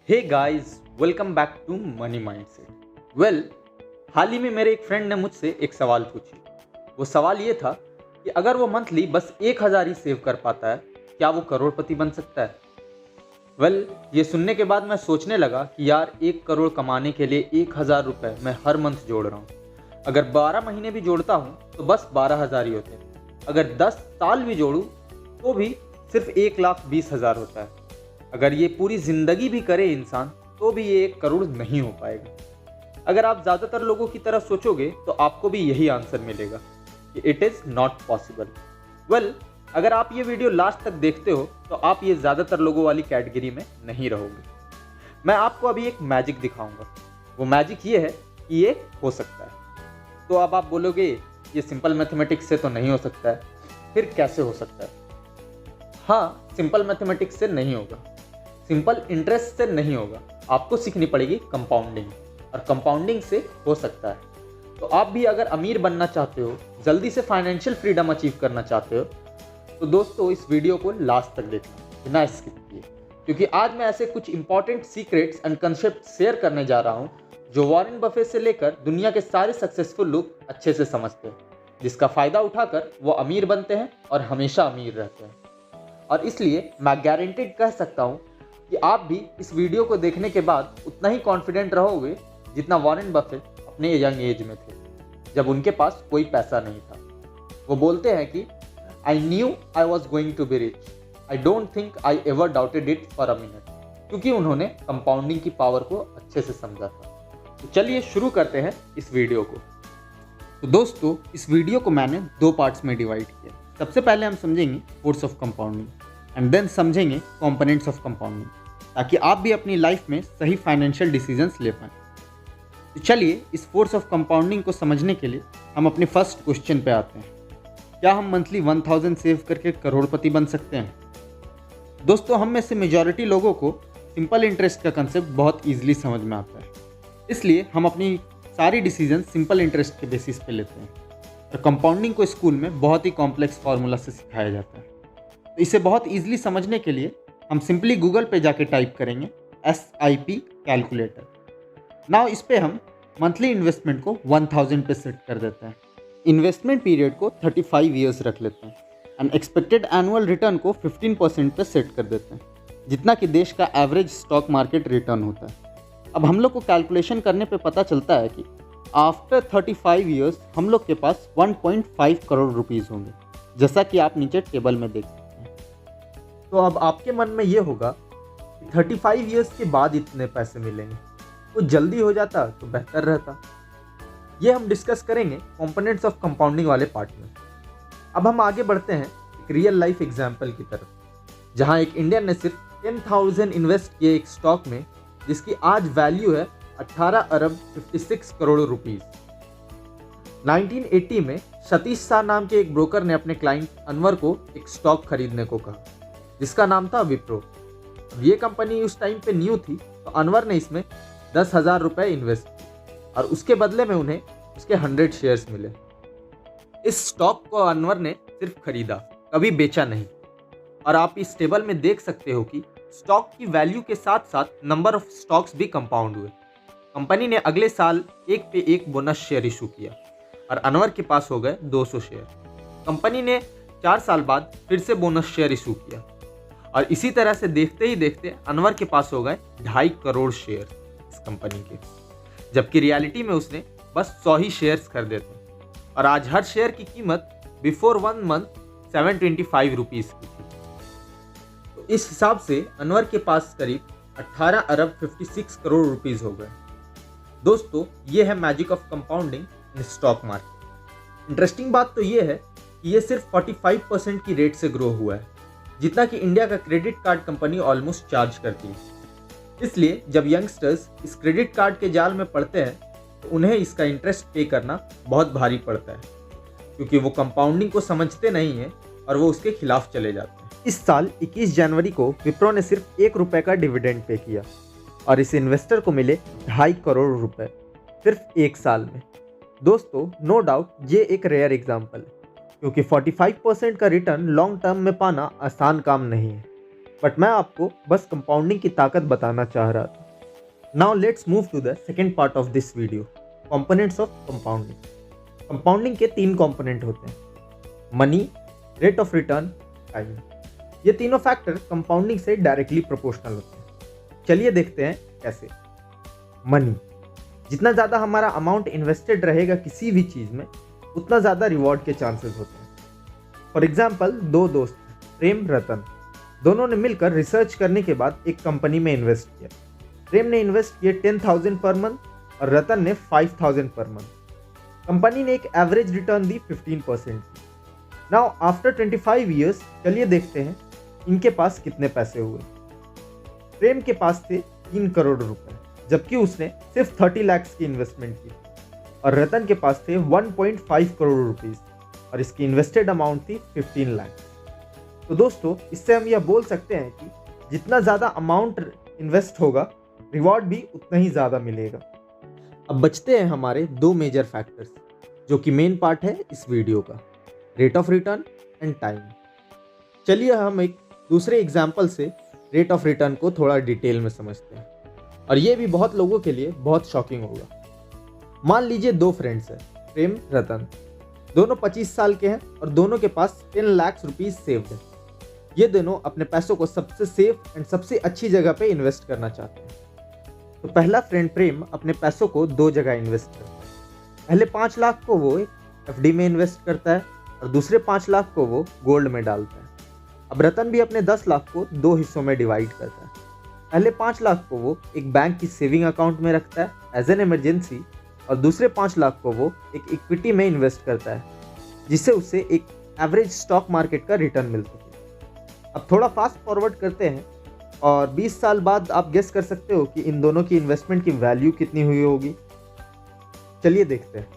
Hey guys, welcome back to money mindset. हाल ही में मेरे एक फ्रेंड ने मुझसे एक सवाल पूछी। वो सवाल ये था कि अगर वो मंथली बस 1,000 ही सेव कर पाता है, क्या वो करोड़पति बन सकता है? ये सुनने के बाद मैं सोचने लगा कि यार 1 करोड़ कमाने के लिए 1,000 रुपये मैं हर मंथ जोड़ रहा हूँ। अगर 12 महीने भी जोड़ता हूँ तो बस 12,000 ही होते हैं। अगर 10 साल भी जोड़ूँ तो भी सिर्फ 1,20,000 होता है। अगर ये पूरी जिंदगी भी करे इंसान तो भी ये 1 करोड़ नहीं हो पाएगा। अगर आप ज़्यादातर लोगों की तरह सोचोगे तो आपको भी यही आंसर मिलेगा कि इट इज़ नॉट पॉसिबल। अगर आप ये वीडियो लास्ट तक देखते हो तो आप ये ज़्यादातर लोगों वाली कैटेगरी में नहीं रहोगे। मैं आपको अभी एक मैजिक दिखाऊंगा। वो मैजिक ये है कि ये हो सकता है। तो अब आप बोलोगे ये सिंपल मैथमेटिक्स से तो नहीं हो सकता है, फिर कैसे हो सकता है? हाँ, सिंपल मैथमेटिक्स से नहीं होगा, सिंपल इंटरेस्ट से नहीं होगा। आपको सीखनी पड़ेगी कंपाउंडिंग, और कंपाउंडिंग से हो सकता है। तो आप भी अगर अमीर बनना चाहते हो, जल्दी से फाइनेंशियल फ्रीडम अचीव करना चाहते हो, तो दोस्तों इस वीडियो को लास्ट तक देखना बिना स्किप किए, क्योंकि आज मैं ऐसे कुछ important secrets and concept share करने जा रहा हूँ जो वॉरेन बफेट से लेकर दुनिया के सारे सक्सेसफुल लोग अच्छे से समझते हैं, जिसका फ़ायदा उठाकर वो अमीर बनते हैं और हमेशा अमीर रहते हैं। और इसलिए मैं गारंटेड कह सकता हूँ कि आप भी इस वीडियो को देखने के बाद उतना ही कॉन्फिडेंट रहोगे जितना वॉरेन बफेट अपने यंग एज में थे, जब उनके पास कोई पैसा नहीं था। वो बोलते हैं कि I knew I was going to be rich, I don't think I ever doubted it for a minute, क्योंकि उन्होंने कंपाउंडिंग की पावर को अच्छे से समझा था। तो चलिए शुरू करते हैं इस वीडियो को। तो दोस्तों इस वीडियो को मैंने 2 पार्ट्स में डिवाइड किया। सबसे पहले हम समझेंगे force of compounding and then समझेंगे कंपोनेंट्स ऑफ कंपाउंडिंग, ताकि आप भी अपनी लाइफ में सही फाइनेंशियल डिसीजंस ले पाएं। तो चलिए इस फोर्स ऑफ कंपाउंडिंग को समझने के लिए हम अपने फर्स्ट क्वेश्चन पे आते हैं। क्या हम मंथली 1,000 सेव करके करोड़पति बन सकते हैं? दोस्तों हम में से मेजॉरिटी लोगों को सिंपल इंटरेस्ट का कंसेप्ट बहुत ईजिली समझ में आता है, इसलिए हम अपनी सारी डिसीजन सिंपल इंटरेस्ट के बेसिस पे लेते हैं। और कंपाउंडिंग को स्कूल में बहुत ही कॉम्प्लेक्स फार्मूला से सिखाया जाता है। तो इसे बहुत ईजिली समझने के लिए हम सिंपली गूगल पे जाके टाइप करेंगे SIP कैलकुलेटर। नाउ इस पे हम मंथली इन्वेस्टमेंट को 1,000 पे सेट कर देते हैं। इन्वेस्टमेंट पीरियड को 35 ईयर्स रख लेते हैं एंड एक्सपेक्टेड एनुअल रिटर्न को 15% पे सेट कर देते हैं, जितना कि देश का एवरेज स्टॉक मार्केट रिटर्न होता है। अब हम लोग को कैलकुलेशन करने पे पता चलता है कि आफ्टर 35 ईयर्स हम लोग के पास 1.5 करोड़ रुपीज़ होंगे, जैसा कि आप नीचे टेबल में देख सकते हैं। तो अब आपके मन में ये होगा कि 35 ईयर्स के बाद इतने पैसे मिलेंगे, तो जल्दी हो जाता तो बेहतर रहता। ये हम डिस्कस करेंगे कंपोनेंट्स ऑफ कंपाउंडिंग वाले पार्ट में। अब हम आगे बढ़ते हैं एक रियल लाइफ एग्जाम्पल की तरफ, जहाँ एक इंडियन ने सिर्फ 10,000 इन्वेस्ट किए एक स्टॉक में, जिसकी आज वैल्यू है 18 अरब 56 करोड़ रुपीस। 1980 में सतीश शाह नाम के एक ब्रोकर ने अपने क्लाइंट अनवर को एक स्टॉक खरीदने को कहा, जिसका नाम था विप्रो। अब ये कंपनी उस टाइम पे न्यू थी, तो अनवर ने इसमें 10,000 रुपये इन्वेस्ट किए और उसके बदले में उन्हें उसके 100 शेयर्स मिले। इस स्टॉक को अनवर ने सिर्फ खरीदा, कभी बेचा नहीं। और आप इस टेबल में देख सकते हो कि स्टॉक की वैल्यू के साथ साथ नंबर ऑफ स्टॉक्स भी कंपाउंड हुए। कंपनी ने अगले साल एक पे एक बोनस शेयर इशू किया और अनवर के पास हो गए 200 शेयर। कंपनी ने 4 साल बाद फिर से बोनस शेयर इशू किया और इसी तरह से देखते ही देखते अनवर के पास हो गए 2.5 करोड़ शेयर इस कंपनी के, जबकि रियलिटी में उसने बस 100 ही शेयर्स खरीदे थे। और आज हर शेयर की कीमत बिफोर 1 मंथ 725 रुपीज़ की थी। तो इस हिसाब से अनवर के पास करीब 18 अरब 56 करोड़ रुपीज़ हो गए। दोस्तों ये है magic of compounding in stock market. Interesting बात तो ये है कि ये सिर्फ 45% की रेट से ग्रो हुआ है, जितना कि इंडिया का credit card company almost charge करती है। इसलिए जब यंगस्टर्स इस क्रेडिट कार्ड के जाल में पड़ते हैं तो उन्हें इसका इंटरेस्ट पे करना बहुत भारी पड़ता है, क्योंकि वो कंपाउंडिंग को समझते नहीं हैं और वो उसके खिलाफ चले जाते हैं। इस साल 21 जनवरी को विप्रो ने सिर्फ 1 रुपये का डिविडेंड पे किया और इस इन्वेस्टर को मिले 2.5 करोड़ रुपए सिर्फ 1 साल में। दोस्तों नो डाउट ये एक रेयर एग्जाम्पल है, क्योंकि 45% का रिटर्न लॉन्ग टर्म में पाना आसान काम नहीं है। बट मैं आपको बस कंपाउंडिंग की ताकत बताना चाह रहा था। Now let's move to the second part of this video, components of compounding. Compounding के 3 कंपोनेंट होते हैं, money, rate of return, time. ये तीनों फैक्टर कंपाउंडिंग से डायरेक्टली प्रोपोर्शनल होते हैं। चलिए देखते हैं कैसे। मनी, जितना ज़्यादा हमारा अमाउंट इन्वेस्टेड रहेगा किसी भी चीज़ में, उतना ज़्यादा रिवॉर्ड के चांसेस होते हैं। फॉर एग्जाम्पल, 2 दोस्त प्रेम रतन, दोनों ने मिलकर रिसर्च करने के बाद एक कंपनी में इन्वेस्ट किया। प्रेम ने इन्वेस्ट किए 10,000 पर मंथ और रतन ने 5,000 पर मंथ। कंपनी ने एक एवरेज रिटर्न दी 15% की। नाउ आफ्टर 25 ईयर्स चलिए देखते हैं इनके पास कितने पैसे हुए। प्रेम के पास थे 3 करोड़ रुपए, जबकि उसने सिर्फ 30 लाख की इन्वेस्टमेंट की, और रतन के पास थे 1.5 करोड़ रुपीस और इसकी इन्वेस्टेड अमाउंट थी 15 लाख। तो दोस्तों, इससे हम यह बोल सकते हैं कि जितना ज़्यादा अमाउंट इन्वेस्ट होगा, रिवॉर्ड भी उतना ही ज़्यादा मिलेगा। अब बचते हैं हमारे 2 मेजर फैक्टर्स, जो कि मेन पार्ट है इस वीडियो का, rate of return and time. चलिए हम एक दूसरे एग्जाम्पल से रेट ऑफ रिटर्न को थोड़ा डिटेल में समझते हैं, और ये भी बहुत लोगों के लिए बहुत शॉकिंग होगा। मान लीजिए 2 फ्रेंड्स हैं, प्रेम रतन, दोनों 25 साल के हैं और दोनों के पास 10 लाख रुपीज सेव्ड है। ये दोनों अपने पैसों को सबसे सेफ एंड सबसे अच्छी जगह पे इन्वेस्ट करना चाहते हैं। तो पहला फ्रेंड प्रेम अपने पैसों को 2 जगह इन्वेस्ट करता है। पहले 5 लाख को वो एक एफडी में इन्वेस्ट करता है और दूसरे 5 लाख को वो गोल्ड में डालता है। अब रतन भी अपने 10 लाख को 2 हिस्सों में डिवाइड करता है। पहले 5 लाख को वो एक बैंक की सेविंग अकाउंट में रखता है एज एन इमरजेंसी, और दूसरे 5 लाख को वो एक इक्विटी में इन्वेस्ट करता है, जिससे उसे एक एवरेज स्टॉक मार्केट का रिटर्न मिल सके। अब थोड़ा फास्ट फॉरवर्ड करते हैं और 20 साल बाद आप गेस कर सकते हो कि इन दोनों की इन्वेस्टमेंट की वैल्यू कितनी हुई होगी। चलिए देखते हैं।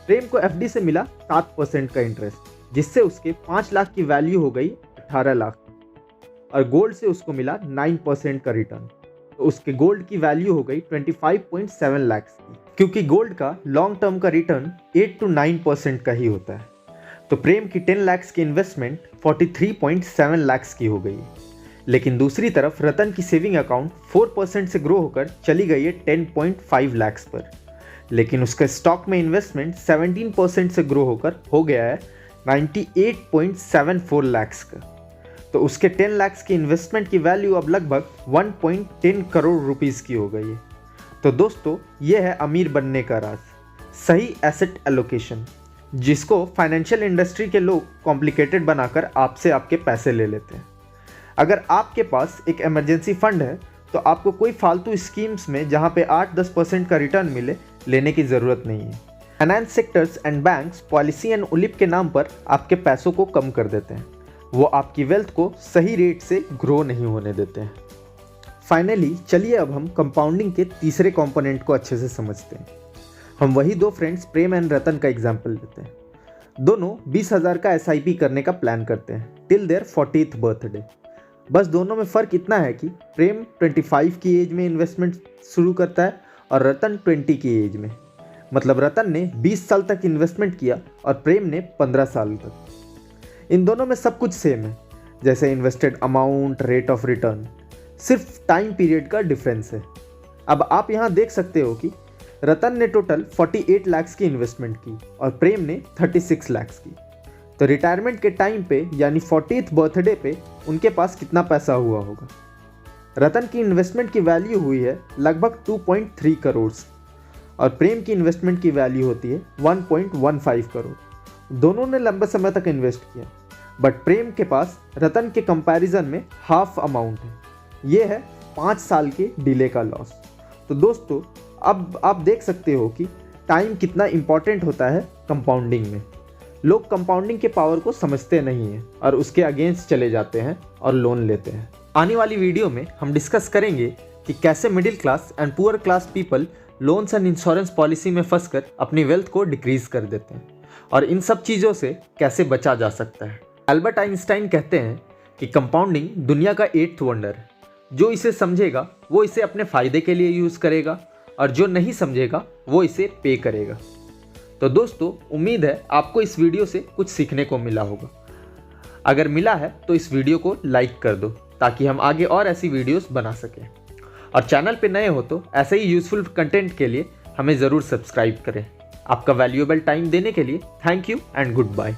प्रेम को एफडी से मिला 7% का इंटरेस्ट, जिससे उसके 5 लाख की वैल्यू हो गई 18 लाख, और गोल्ड से उसको मिला 9% का रिटर्न, तो उसके गोल्ड की वैल्यू हो गई 25.7 लाख की। क्योंकि गोल्ड का लॉन्ग टर्म का रिटर्न 8 to 9% का ही होता है, तो प्रेम की 10 लाख की इन्वेस्टमेंट 43.7 लाख की हो गई। लेकिन दूसरी तरफ रतन की सेविंग अकाउंट 4% से ग्रो होकर चली गई है 10.5 लाख पर, लेकिन उसका स्टॉक में इन्वेस्टमेंट 17% से ग्रो होकर हो गया है 98.74 लाख का। तो उसके 10 लाख की इन्वेस्टमेंट की वैल्यू अब लगभग 1.10 करोड़ रुपीस की हो गई है। तो दोस्तों, ये है अमीर बनने का राज, सही एसेट एलोकेशन, जिसको फाइनेंशियल इंडस्ट्री के लोग कॉम्प्लिकेटेड बनाकर आपसे आपके पैसे ले लेते हैं। अगर आपके पास एक इमरजेंसी फंड है, तो आपको कोई फालतू स्कीम्स में जहाँ पे 8-10% का रिटर्न मिले लेने की ज़रूरत नहीं है। Finance sectors and banks policy and ULIP के नाम पर आपके पैसों को कम कर देते हैं। वो आपकी वेल्थ को सही रेट से ग्रो नहीं होने देते हैं। फाइनली चलिए अब हम कंपाउंडिंग के तीसरे कंपोनेंट को अच्छे से समझते हैं। हम वही 2 फ्रेंड्स प्रेम एंड रतन का एग्जाम्पल लेते हैं। दोनों 20,000 का SIP करने का प्लान करते हैं टिल देयर 40th बर्थडे। बस दोनों में फ़र्क इतना है कि प्रेम 25 की एज में इन्वेस्टमेंट शुरू करता है और रतन 20 की एज में। मतलब रतन ने 20 साल तक इन्वेस्टमेंट किया और प्रेम ने 15 साल तक। इन दोनों में सब कुछ सेम है, जैसे invested amount, rate of return, सिर्फ टाइम पीरियड का डिफरेंस है। अब आप यहाँ देख सकते हो कि रतन ने टोटल 48 लाख की इन्वेस्टमेंट की और प्रेम ने 36 लाख की। तो रिटायरमेंट के टाइम पे यानी 40th बर्थडे पे उनके पास कितना पैसा हुआ होगा। रतन की इन्वेस्टमेंट की वैल्यू हुई है लगभग 2.3 करोड़ और प्रेम की इन्वेस्टमेंट की वैल्यू होती है 1.15 करोड़। दोनों ने लंबे समय तक इन्वेस्ट किया, बट प्रेम के पास रतन के कंपैरिजन में हाफ अमाउंट है। ये है 5 साल के डिले का लॉस। तो दोस्तों, अब आप देख सकते हो कि टाइम कितना इम्पॉर्टेंट होता है कंपाउंडिंग में। लोग कंपाउंडिंग के पावर को समझते नहीं हैं और उसके अगेंस्ट चले जाते हैं और लोन लेते हैं। आने वाली वीडियो में हम डिस्कस करेंगे कि कैसे middle class and poor class people loans and insurance policy में फंसकर अपनी वेल्थ को डिक्रीज कर देते हैं और इन सब चीज़ों से कैसे बचा जा सकता है। एल्बर्ट आइंस्टाइन कहते हैं कि कंपाउंडिंग दुनिया का 8th वंडर है। जो इसे समझेगा वो इसे अपने फ़ायदे के लिए यूज़ करेगा और जो नहीं समझेगा वो इसे पे करेगा। तो दोस्तों, उम्मीद है आपको इस वीडियो से कुछ सीखने को मिला होगा। अगर मिला है तो इस वीडियो को लाइक कर दो ताकि हम आगे और ऐसी वीडियोस बना सकें। और चैनल पे नए हो तो ऐसे ही यूज़फुल कंटेंट के लिए हमें ज़रूर सब्सक्राइब करें। आपका वैल्यूएबल टाइम देने के लिए thank you and good bye.